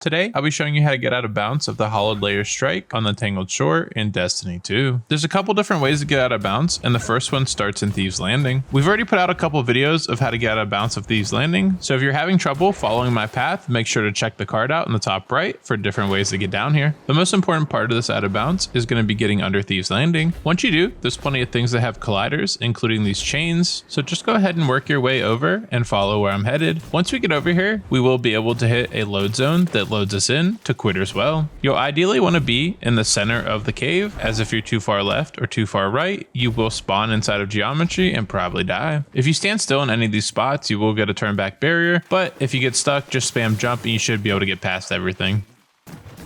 Today, I'll be showing you how to get out of bounds of the Hollowed Lair strike on the Tangled shore in Destiny 2. There's a couple different ways to get out of bounds, and the first one starts in Thieves Landing. We've already put out a couple videos of how to get out of bounds of Thieves Landing, so if you're having trouble following my path, make sure to check the card out in the top right for different ways to get down here. The most important part of this out of bounds is going to be getting under Thieves Landing. Once you do, there's plenty of things that have colliders, including these chains, so just go ahead and work your way over and follow where I'm headed. Once we get over here, we will be able to hit a load zone that loads us in to Quitter's Well. You'll ideally want to be in the center of the cave, as if you're too far left or too far right, you will spawn inside of geometry and probably die. If you stand still in any of these spots, you will get a turn back barrier, but if you get stuck, just spam jump and you should be able to get past everything.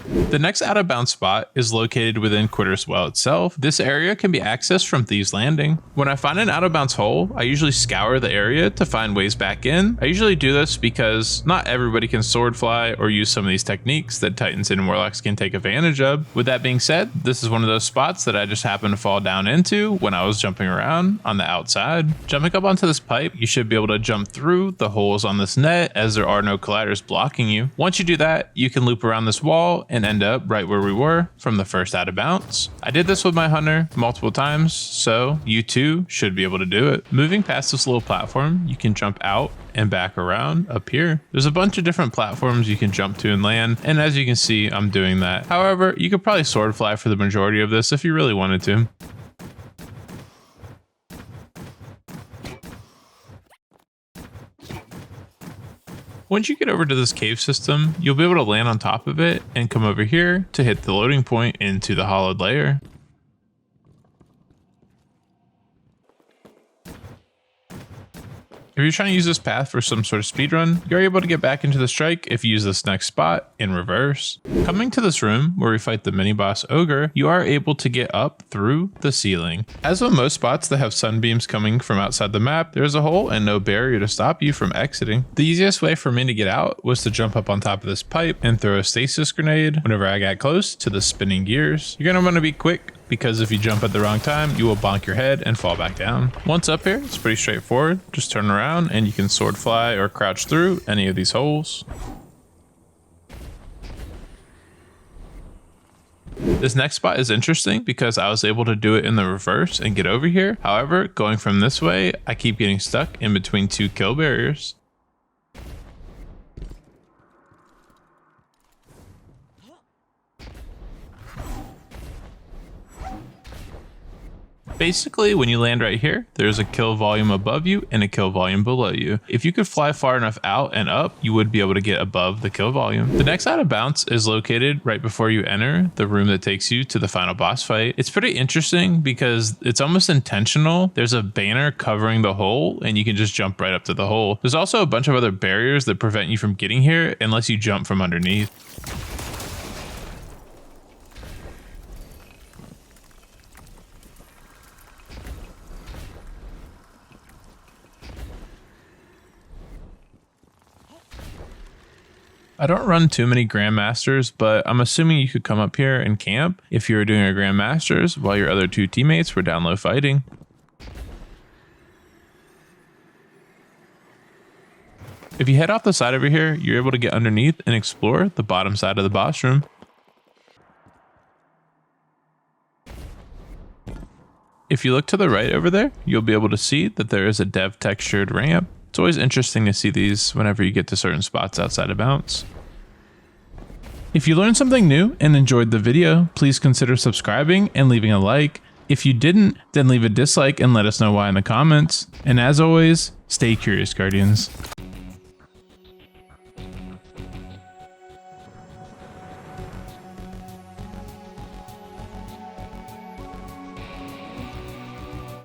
The next out of bounds spot is located within Quitter's Well itself. This area can be accessed from Thieves Landing. When I find an out of bounds hole, I usually scour the area to find ways back in. I usually do this because not everybody can sword fly or use some of these techniques that Titans and Warlocks can take advantage of. With that being said, this is one of those spots that I just happened to fall down into when I was jumping around on the outside. Jumping up onto this pipe, you should be able to jump through the holes on this net as there are no colliders blocking you. Once you do that, you can loop around this wall and end up right where we were from the first out of bounds. I did this with my hunter multiple times, so you too should be able to do it. Moving past this little platform, you can jump out and back around up here. There's a bunch of different platforms you can jump to and land, and as you can see, I'm doing that. However, you could probably sword fly for the majority of this if you really wanted to. Once you get over to this cave system, you'll be able to land on top of it and come over here to hit the loading point into the Hollowed Lair. If you're trying to use this path for some sort of speedrun, you're able to get back into the strike if you use this next spot in reverse. Coming to this room where we fight the mini boss ogre, you are able to get up through the ceiling. As with most spots that have sunbeams coming from outside the map, there's a hole and no barrier to stop you from exiting. The easiest way for me to get out was to jump up on top of this pipe and throw a stasis grenade whenever I got close to the spinning gears. You're gonna want to be quick, because if you jump at the wrong time, you will bonk your head and fall back down. Once up here, it's pretty straightforward. Just turn around and you can sword fly or crouch through any of these holes. This next spot is interesting because I was able to do it in the reverse and get over here. However, going from this way, I keep getting stuck in between two kill barriers. Basically, when you land right here, there's a kill volume above you and a kill volume below you. If you could fly far enough out and up, you would be able to get above the kill volume. The next out of bounds is located right before you enter the room that takes you to the final boss fight. It's pretty interesting because it's almost intentional. There's a banner covering the hole and you can just jump right up to the hole. There's also a bunch of other barriers that prevent you from getting here unless you jump from underneath. I don't run too many Grandmasters, but I'm assuming you could come up here and camp if you were doing a Grandmasters while your other two teammates were down low fighting. If you head off the side over here, you're able to get underneath and explore the bottom side of the boss room. If you look to the right over there, you'll be able to see that there is a dev textured ramp. It's always interesting to see these whenever you get to certain spots outside of bounds. If you learned something new and enjoyed the video, please consider subscribing and leaving a like. If you didn't, then leave a dislike and let us know why in the comments. And as always, stay curious, Guardians.